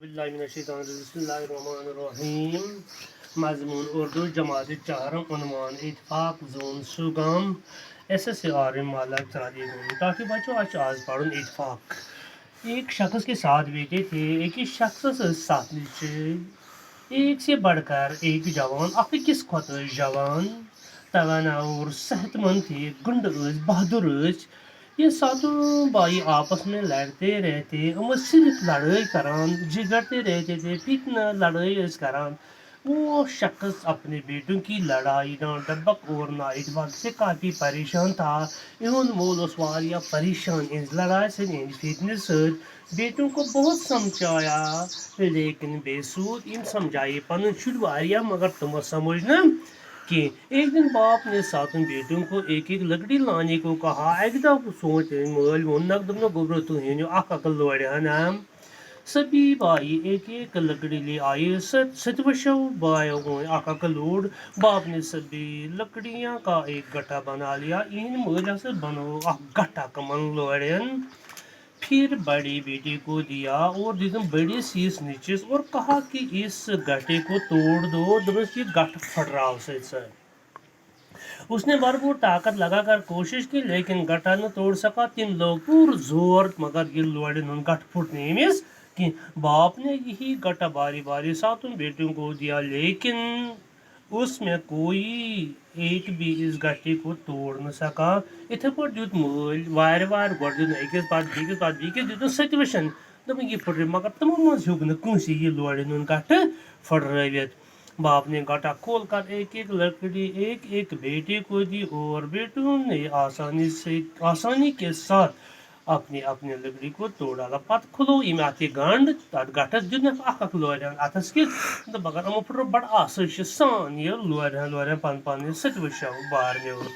बिस्मिल्लाहिर्रहमानिर्रहीम मजमून उर्दू जमात चारम उन्वान इतफाक जोन सुगम SSAR मालक चलादी ताकि बच्चों आज पढ़ूं इतफाक एक शख्स के साथ बेटे थे एक ही शख्स साथ नीचे एक से बढ़कर एक जवान अकिस खुद जवान तवाना और सेहतमंद थे गुंड बहादुर ये सातों भाई आपस में लड़ते रहते हम सिर्फ लड़ाई करान झगड़ते रहते थे फितना लड़ाई करान वो शख्स अपने बेटों की लड़ाई डबक और नाइटवाक से काफ़ी परेशान था इन्होंने मोल उस वारिया परेशान इस लड़ाई से फितने से बेटों को बहुत समझाया लेकिन बेसूद इन समझाए पन शुड वारिया मगर तुम समझना कि एक दिन बाप ने सातों बेटों को एक एक लकड़ी लाने को कहा एकदा सोच मोल वोनक दम गोबर तू हिनो अकल लोड़े नाम सभी भाई एक एक लकड़ी ले आए सतवशव भाइयों को अकल लोड बाप ने सभी लकड़ियां का एक गट्ठा बना लिया इन मोजा से बनो गट्ठा कमन लोड़न फिर बड़ी बेटी को दिया और एकदम बड़ी शीश नीचे और कहा कि इस गट्टे को तोड़ दो दबस ये गट्ठ फट रहा उसे उसने भरपूर ताकत लगाकर कोशिश की लेकिन गट्टा न तोड़ सका तीन लोग पूर जोर मगर ये लोड़े गट्ठ फुटने में कि बाप ने यही गट्टा बारी बारी सातों बेटियों को दिया लेकिन उसमें कोई एक भी इस गट्टे को तोड़ न सका इथे पर दित मोल वार वार गोड़ दिन एकस बाद बीके दित सतवशन दम ये फट मगर तम मज हुक न कुंसी ये लोड़े गट्ठ फट बाप ने गट्टा खोल कर एक एक लकड़ी एक एक बेटे को दी और बेटों ने आसानी के साथ अपनी अपनी लकड़ी को तोड़ डाला पत खुलो इम आते गांड तत गट्टस दिन अख लोरन अथस कि मगर अमो फुट बड़ आसाइश सान ये लोरन पन पन सत वशो बार में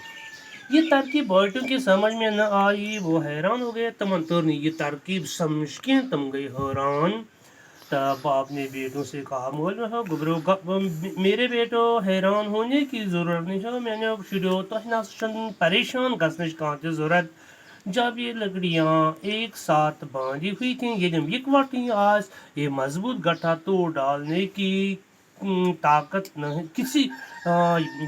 ये तरकीब बेटों की समझ में न आई वो हैरान हो गए तमन तो ये तरकीब समझ के तुम गई हैरान तब बाप ने बेटों से कहा मोल गुबरो मेरे बेटो हैरान होने की ज़रूरत नहीं है मैंने शुरू तो परेशान गसने कहाँ ज़रूरत जब ये लकड़ियाँ एक साथ बांधी हुई थी ये जब इकट्ठी आज ये मजबूत गट्ठा तोड़ डालने की ताकत नहीं किसी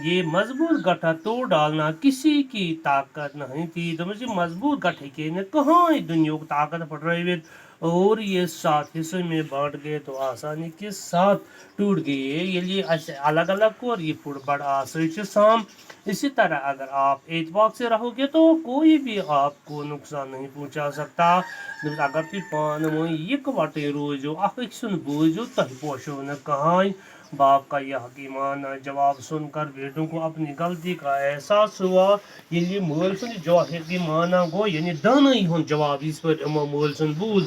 ये मजबूत गट्ठा तोड़ डालना किसी की ताकत नहीं थी तो मुझे मजबूत गट्ठे के ने कहाँ दुनिया को ताकत पड़ रही है और ये सात हिस्से में बांट गए तो आसानी के साथ टूट गए ये लिए अलग अलग को और ये फुट बड़ा आसानी से साम इसी तरह अगर आप एतबाक से रहोगे तो कोई भी आपको नुकसान नहीं पहुंचा सकता अगर तुम पान में वाटे रोजो सुन बोझो तह पोशो न कहाँ बाप का यह हकीमाना जवाब सुनकर बेटों को अपनी गलती का एहसास हुआ ये मोल सुन जो हकीमाना गो यानी दाना ही जवाब इस पर मोल सुन बूझ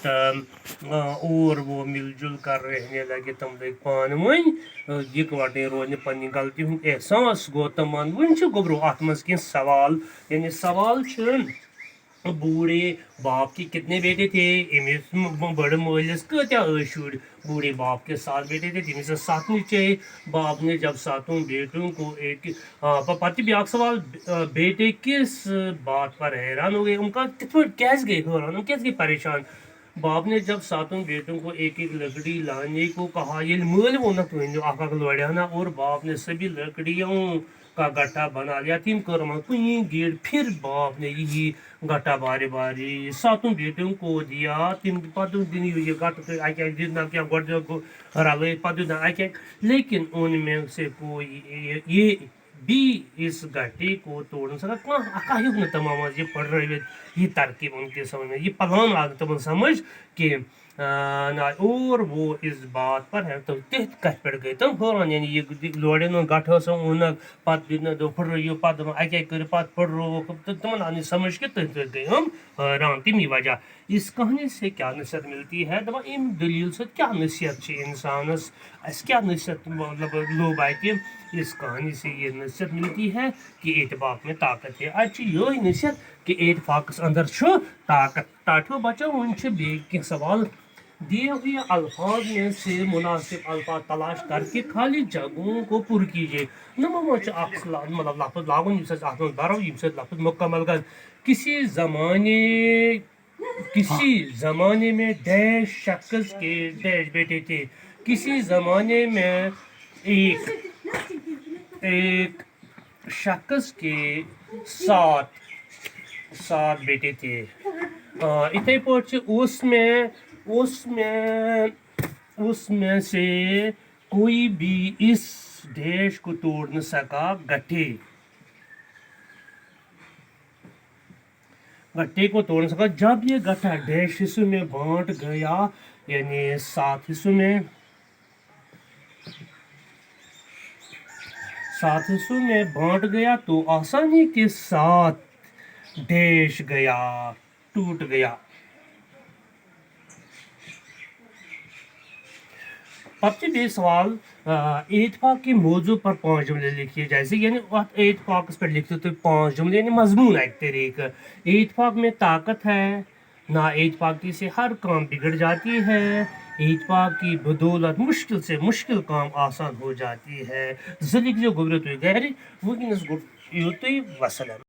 और वो मिलजुल कर रहने लगे तुम लोग पान वही इकवटे रोज पन्नी गलती हूँ एहसास गो तमन वन गोबरो अत मज कह सवाल यानी सवाल बूढ़े बाप के कितने बेटे थे इमिस बड़े मोलस कत्या शुर बूढ़े बाप के 7 बेटे थे तिमिस 7 नीचे बाप ने जब सातों बेटों को एक पति भी सवाल बेटे किस बात पर हैरान हो गए उनका कैसे गए हैरान कैसे गए परेशान बाप ने जब सातों बेटों को एक एक लकड़ी लाने को कहा ये मोल वो न तो लड़ाना और बाप ने सभी लकड़ियों का गट्ठा बना लिया तीन कर्म गेट फिर बाप ने यही गट्ठा बारी बारी सातों बेटों को दिया तीन पतों दिन ये गट्ठा दिन क्या रल पद लेकिन उनमें से कोई ये भी इस गट्टे को तोड़ सका कहीं तमाम ये पढ़ रहे ये तरकीब उनके समझ में ये प्लान आ तम समझ के और वो इस बात पर है तो तथ कथ पे गई तुम हैरान यानी ये लोड़े गठ उन पत दो फुट यो पत अके कर पत फुट तुम समझ के तथ गई हम हैरान तमी वजह इस कहानी से क्या नसीहत मिलती है दपा इन दलील से क्या नसीहत इंसानस क्या नसीहत मतलब लोग आए कि इस कहानी से ये नसीहत मिलती है कि एतबाक में ताकत है अच्छी यही नसीहत कि एतफाकस अंदर ताकत टाठो बचो उन बे सवाल दिए हुए अल्फाज में से मुनासिब अल्फाज तलाश करके खाली जगहों को पुर कीजिए मतलब लफ्ज लागुन बरो लफ्ज मुकम्मल कर किसी ज़माने کسی زمانے میں ڈیش شخص کے ڈیش بیٹے تھے. کسی زمانے میں ایک شخص کے سات بیٹے تھے. اتھے پٲٹھۍ اس میں سے کوئی بھی اس ڈیش کو توڑ نہ سکا. گٹھے کو توڑ نہ سکا. جب یہ گٹھا ڈیش حصوں میں بانٹ گیا یعنی 7 حصوں میں بانٹ گیا تو آسانی کے ساتھ ڈیش ٹوٹ گیا. اب یہ سوال اتفاق کے موضوع پر 5 جملے لکھیے. جیسے یعنی اتفاق پر لکھتے تو 5 جملے یعنی مضمون ایک طریقہ. اتفاق میں طاقت ہے. نا اتفاقی سے ہر کام بگڑ جاتی ہے. اتفاق کی بدولت مشکل سے مشکل کام آسان ہو جاتی ہے. زندگی جو گزرے تو گہری وٕنکیٚنَس گوٚو یُتُے وسلام.